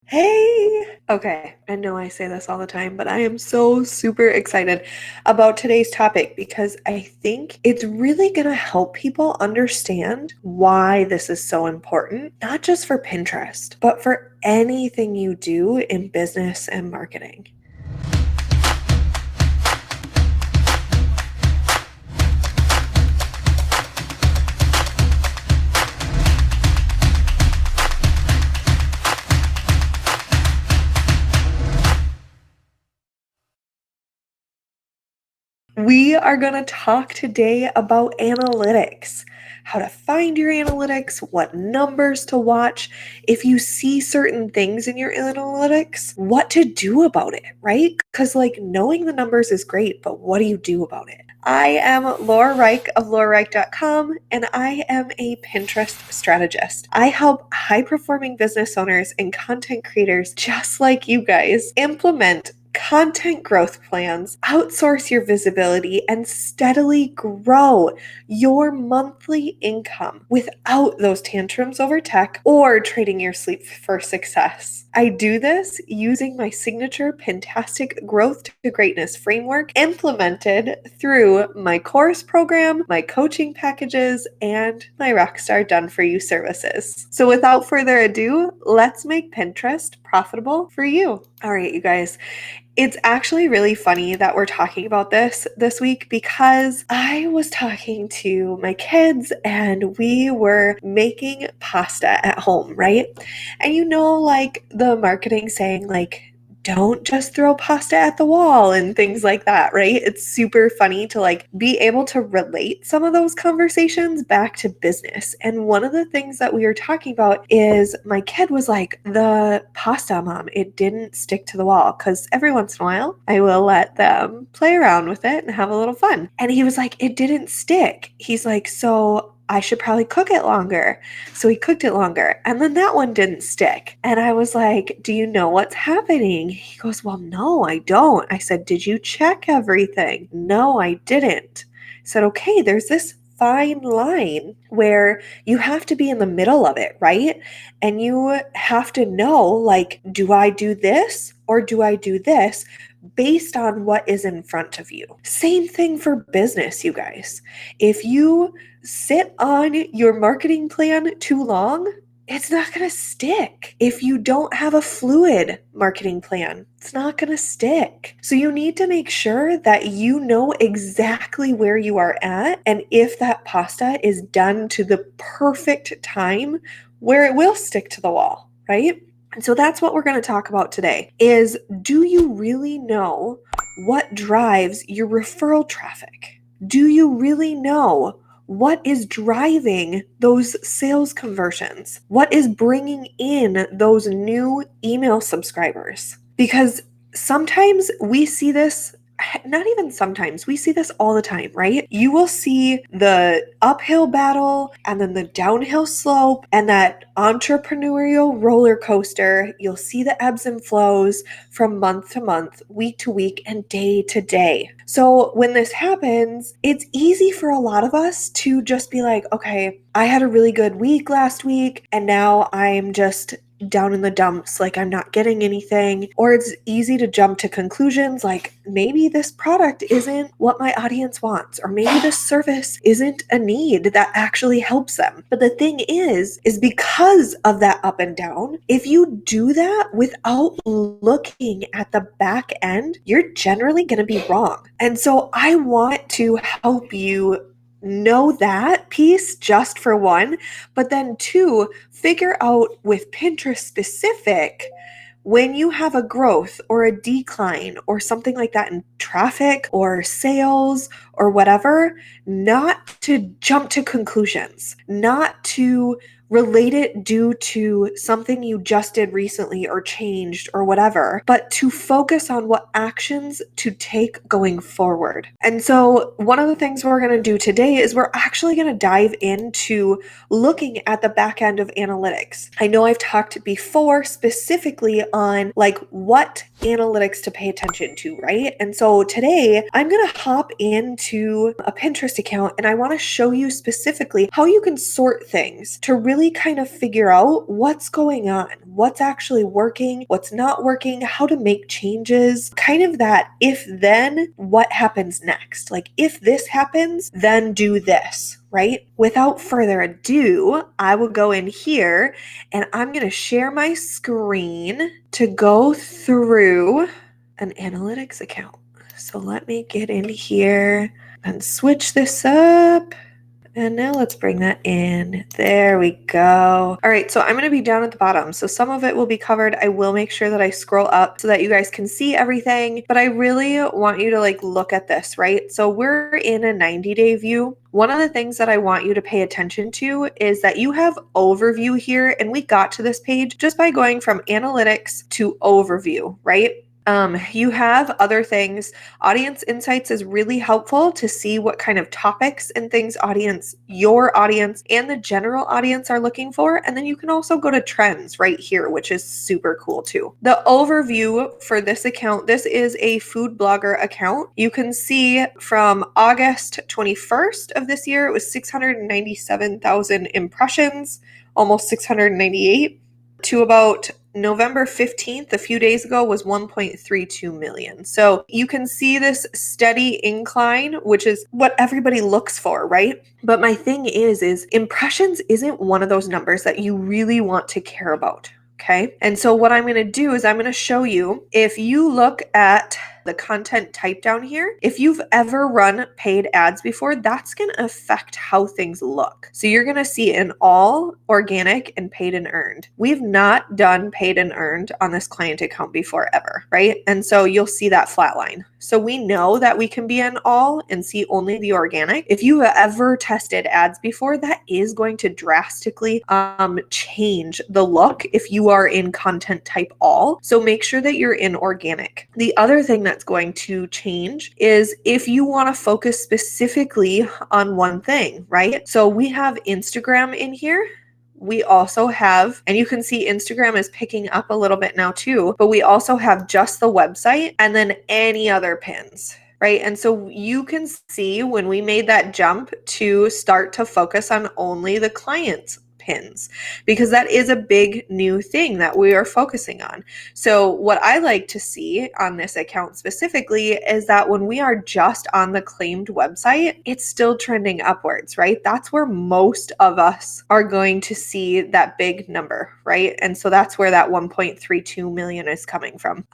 Hey! Okay, I know I say this all the time, but I am so super excited about today's topic because I think it's really going to help people understand why this is so important, not just for Pinterest, but for anything you do in business and marketing. We are going to talk today about analytics, how to find your analytics, what numbers to watch, if you see certain things in your analytics, what to do about it, right? Because, knowing the numbers is great, but what do you do about it? I am Laura Reich of laurareich.com, and I am a Pinterest strategist. I help high performing business owners and content creators just like you guys implement content growth plans, outsource your visibility, and steadily grow your monthly income without those tantrums over tech or trading your sleep for success. I do this using my signature Pintastic Growth to Greatness framework implemented through my course program, my coaching packages, and my Rockstar Done For You services. So without further ado, let's make Pinterest profitable for you. All right, you guys. It's actually really funny that we're talking about this week because I was talking to my kids and we were making pasta at home, right? And the marketing saying don't just throw pasta at the wall and things like that, right? It's super funny to be able to relate some of those conversations back to business. And one of the things that we were talking about is my kid was like, the pasta, mom, it didn't stick to the wall. Because every once in a while, I will let them play around with it and have a little fun. And he was like, it didn't stick. He's like, so I should probably cook it longer. So he cooked it longer. And then that one didn't stick. And I was like, do you know what's happening? He goes, well, no, I don't. I said, did you check everything? No, I didn't. I said, okay, there's this fine line where you have to be in the middle of it, right? And you have to know, do I do this or do I do this? Based on what is in front of you. Same thing for business, you guys. If you sit on your marketing plan too long, it's not going to stick. If you don't have a fluid marketing plan, it's not going to stick. So you need to make sure that you know exactly where you are at and if that pasta is done to the perfect time where it will stick to the wall, right? And so that's what we're going to talk about today is, do you really know what drives your referral traffic? Do you really know what is driving those sales conversions? What is bringing in those new email subscribers? Because sometimes we see this, not even sometimes, we see this all the time, right? You will see the uphill battle and then the downhill slope and that entrepreneurial roller coaster. You'll see the ebbs and flows from month to month, week to week, and day to day. So when this happens, it's easy for a lot of us to just be like, okay, I had a really good week last week, and now I'm just down in the dumps, like I'm not getting anything. Or it's easy to jump to conclusions like maybe this product isn't what my audience wants, or maybe this service isn't a need that actually helps them. But the thing is because of that up and down, if you do that without looking at the back end, you're generally going to be wrong. And so I want to help you know that piece just for one, but then two, figure out with Pinterest specific, when you have a growth or a decline or something like that in traffic or sales or whatever, not to jump to conclusions, not to relate it due to something you just did recently or changed or whatever, but to focus on what actions to take going forward. And so one of the things we're going to do today is we're actually going to dive into looking at the back end of analytics. I know I've talked before specifically on what analytics to pay attention to, right? And so today I'm going to hop into a Pinterest account and I want to show you specifically how you can sort things to really really kind of figure out what's going on, what's actually working, what's not working, how to make changes, kind of that if then what happens next. Like if this happens, then do this, right? Without further ado, I will go in here and I'm going to share my screen to go through an analytics account. So let me get in here and switch this up. And now let's bring that in. There we go. All right, so I'm going to be down at the bottom. So some of it will be covered. I will make sure that I scroll up so that you guys can see everything. But I really want you to look at this, right? So we're in a 90-day view. One of the things that I want you to pay attention to is that you have overview here. And we got to this page just by going from analytics to overview, right? You have other things. Audience insights is really helpful to see what kind of topics and things your audience and the general audience are looking for. And then you can also go to trends right here, which is super cool too. The overview for this account, this is a food blogger account. You can see from August 21st of this year, it was 697,000 impressions, almost 698, to about November 15th, a few days ago, was 1.32 million. So you can see this steady incline, which is what everybody looks for, right? But my thing is impressions isn't one of those numbers that you really want to care about. Okay. And so what I'm going to do is I'm going to show you, if you look at the content type down here, if you've ever run paid ads before, that's going to affect how things look. So you're going to see an all organic and paid and earned. We've not done paid and earned on this client account before ever, right? And so you'll see that flat line. So we know that we can be an all and see only the organic. If you've ever tested ads before, that is going to drastically change the look if you are in content type all. So make sure that you're in organic. The other thing that's going to change is if you want to focus specifically on one thing, right? So we have Instagram in here. We also have, and you can see Instagram is picking up a little bit now too, but we also have just the website and then any other pins, right? And so you can see when we made that jump to start to focus on only the client's pins, because that is a big new thing that we are focusing on. So what I like to see on this account specifically is that when we are just on the claimed website, it's still trending upwards, right? That's where most of us are going to see that big number, right? And so that's where that 1.32 million is coming from.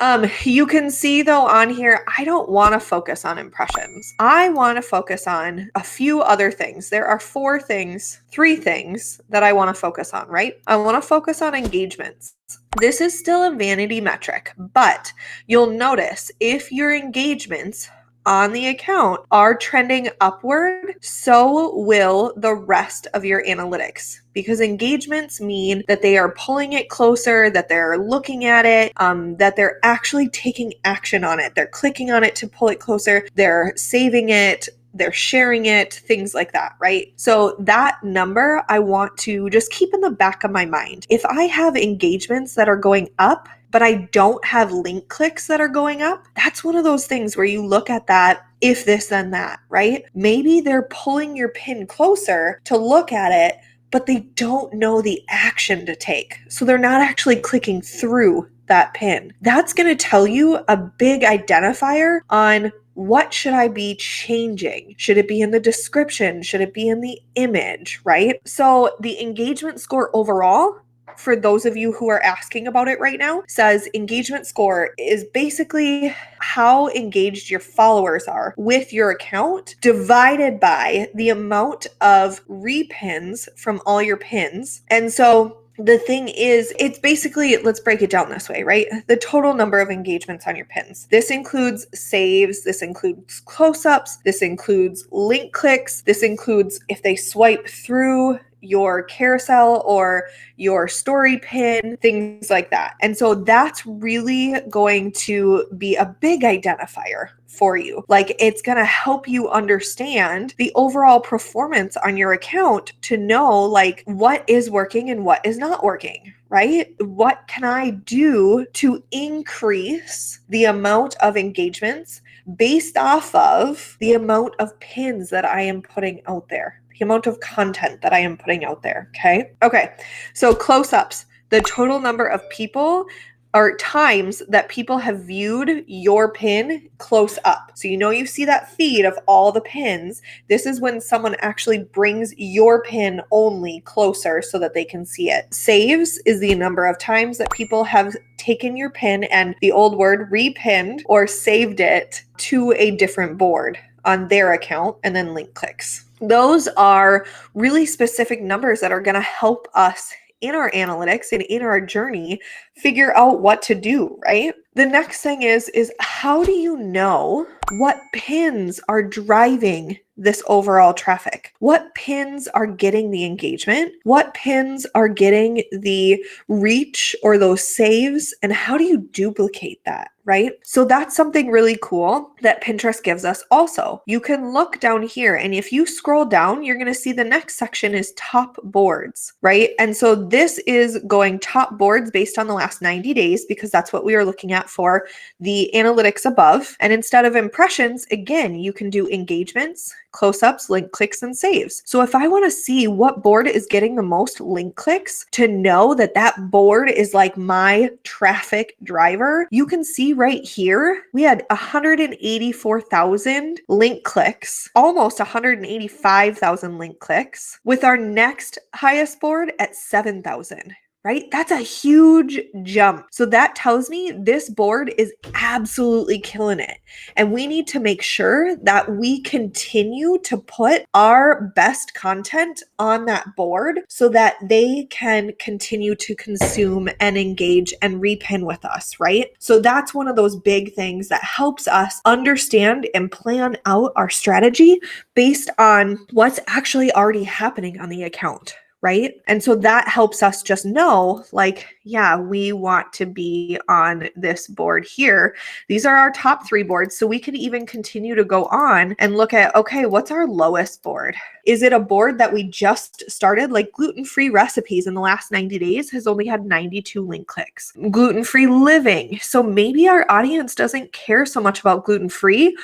You can see though on here, I don't want to focus on impressions. I want to focus on a few other things. There are three things that I want to focus on, right? I want to focus on engagements. This is still a vanity metric, but you'll notice if your engagements on the account are trending upward, so will the rest of your analytics, because engagements mean that they are pulling it closer, that they're looking at it, that they're actually taking action on it. They're clicking on it to pull it closer. They're saving it. They're sharing it, things like that, right? So that number I want to just keep in the back of my mind. If I have engagements that are going up, but I don't have link clicks that are going up, that's one of those things where you look at that, if this, then that, right? Maybe they're pulling your pin closer to look at it, but they don't know the action to take. So they're not actually clicking through that pin. That's going to tell you a big identifier on what should I be changing? Should it be in the description? Should it be in the image, right? So the engagement score overall, for those of you who are asking about it right now, says engagement score is basically how engaged your followers are with your account divided by the amount of repins from all your pins. And so the thing is, it's basically, let's break it down this way, right? The total number of engagements on your pins. This includes saves, this includes close-ups, this includes link clicks, this includes if they swipe through your carousel or your story pin, things like that. And so that's really going to be a big identifier for you. Like, it's going to help you understand the overall performance on your account to know like what is working and what is not working, right? What can I do to increase the amount of engagements based off of the amount of pins that I am putting out there? the amount of content that I am putting out there, okay? Okay, so close-ups, the total number of people or times that people have viewed your pin close up. So you see that feed of all the pins. This is when someone actually brings your pin only closer so that they can see it. Saves is the number of times that people have taken your pin and the old word repinned or saved it to a different board on their account and then link clicks. Those are really specific numbers that are going to help us in our analytics and in our journey figure out what to do, right? The next thing is how do you know what pins are driving this overall traffic? What pins are getting the engagement? What pins are getting the reach or those saves? And how do you duplicate that, right? So that's something really cool that Pinterest gives us also. You can look down here, and if you scroll down, you're going to see the next section is top boards, right? And so this is going top boards based on the last 90 days because that's what we are looking at for the analytics above. And instead of impressions, again, you can do engagements, close-ups, link clicks, and saves. So if I want to see what board is getting the most link clicks to know that that board is like my traffic driver, you can see right here, we had 184,000 link clicks, almost 185,000 link clicks, with our next highest board at 7,000. Right? That's a huge jump. So that tells me this board is absolutely killing it. And we need to make sure that we continue to put our best content on that board so that they can continue to consume and engage and repin with us, right? So that's one of those big things that helps us understand and plan out our strategy based on what's actually already happening on the account. Right? And so that helps us just know, like, yeah, we want to be on this board here. These are our top 3 boards. So we can even continue to go on and look at, okay, what's our lowest board? Is it a board that we just started? Like gluten-free recipes in the last 90 days has only had 92 link clicks. Gluten-free living. So maybe our audience doesn't care so much about gluten-free.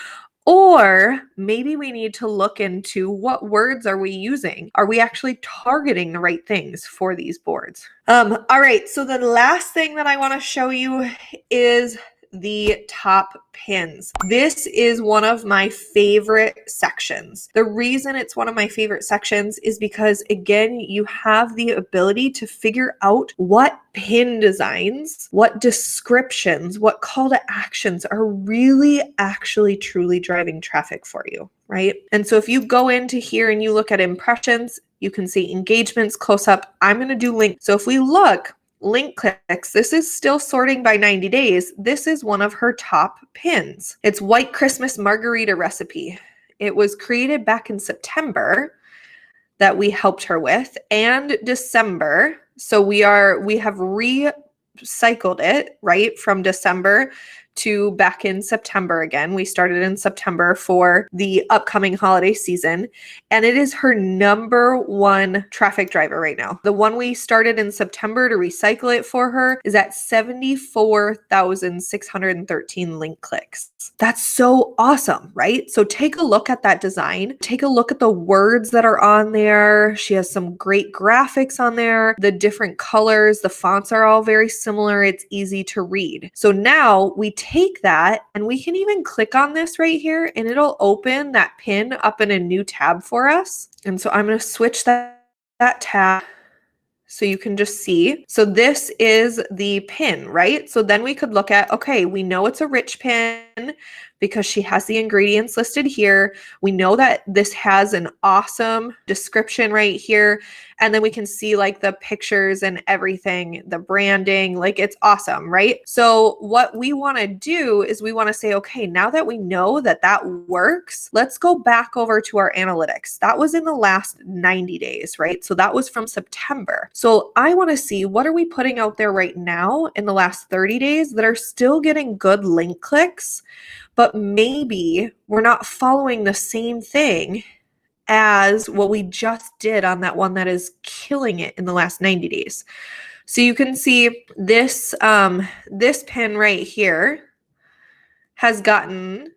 Or maybe we need to look into what words are we using? Are we actually targeting the right things for these boards? All right, so the last thing that I want to show you is the top pins. This is one of my favorite sections. The reason it's one of my favorite sections is because, again, you have the ability to figure out what pin designs, what descriptions, what call to actions are really actually truly driving traffic for you, right? And so if you go into here and you look at impressions, you can see engagements, close up. I'm going to do links. So if we look, link clicks, this is still sorting by 90 days. This is one of her top pins. It's White Christmas Margarita recipe. It was created back in September that we helped her with, and December. So we have recycled it, right, from December to back in September again. We started in September for the upcoming holiday season, and it is her number 1 traffic driver right now. The one we started in September to recycle it for her is at 74,613 link clicks. That's so awesome, right? So take a look at that design. Take a look at the words that are on there. She has some great graphics on there. The different colors, the fonts are all very similar. It's easy to read. So now we take that and we can even click on this right here and it'll open that pin up in a new tab for us. And so I'm going to switch that tab so you can just see. So this is the pin, right? So then we could look at, okay, we know it's a rich pin because she has the ingredients listed here. We know that this has an awesome description right here. And then we can see like the pictures and everything, the branding, like it's awesome, right? So what we want to do is we want to say, okay, now that we know that that works, let's go back over to our analytics. That was in the last 90 days, right? So that was from September. So I want to see what are we putting out there right now in the last 30 days that are still getting good link clicks, but maybe we're not following the same thing as what we just did on that one that is killing it in the last 90 days. So you can see this, this pin right here has gotten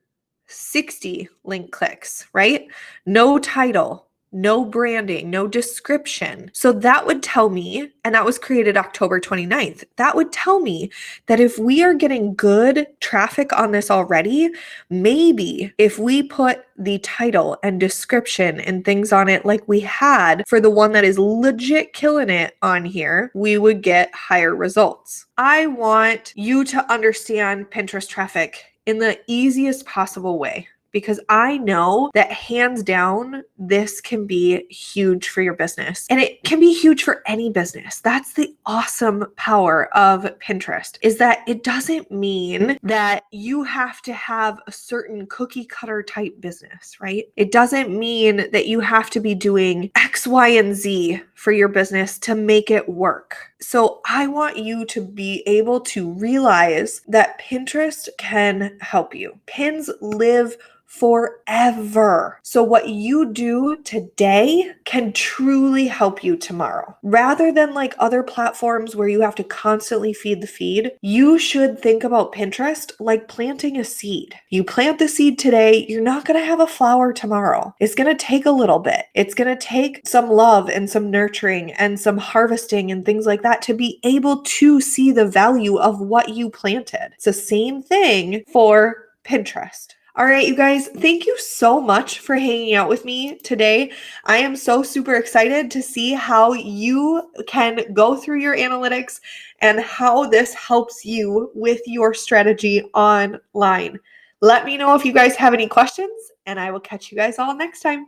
60 link clicks, right? No title, no branding, no description. So that would tell me, and that was created October 29th, that would tell me that if we are getting good traffic on this already, maybe if we put the title and description and things on it like we had for the one that is legit killing it on here, we would get higher results. I want you to understand Pinterest traffic in the easiest possible way, because I know that hands down, this can be huge for your business, and it can be huge for any business. That's the awesome power of Pinterest, is that it doesn't mean that you have to have a certain cookie cutter type business, right? It doesn't mean that you have to be doing X, Y, and Z for your business to make it work. So I want you to be able to realize that Pinterest can help you. Pins live forever. So what you do today can truly help you tomorrow. Rather than like other platforms where you have to constantly feed the feed, you should think about Pinterest like planting a seed. You plant the seed today, you're not going to have a flower tomorrow. It's going to take a little bit. It's going to take some love and some nurturing and some harvesting and things like that to be able to see the value of what you planted. It's the same thing for Pinterest. All right, you guys, thank you so much for hanging out with me today. I am so super excited to see how you can go through your analytics and how this helps you with your strategy online. Let me know if you guys have any questions, and I will catch you guys all next time.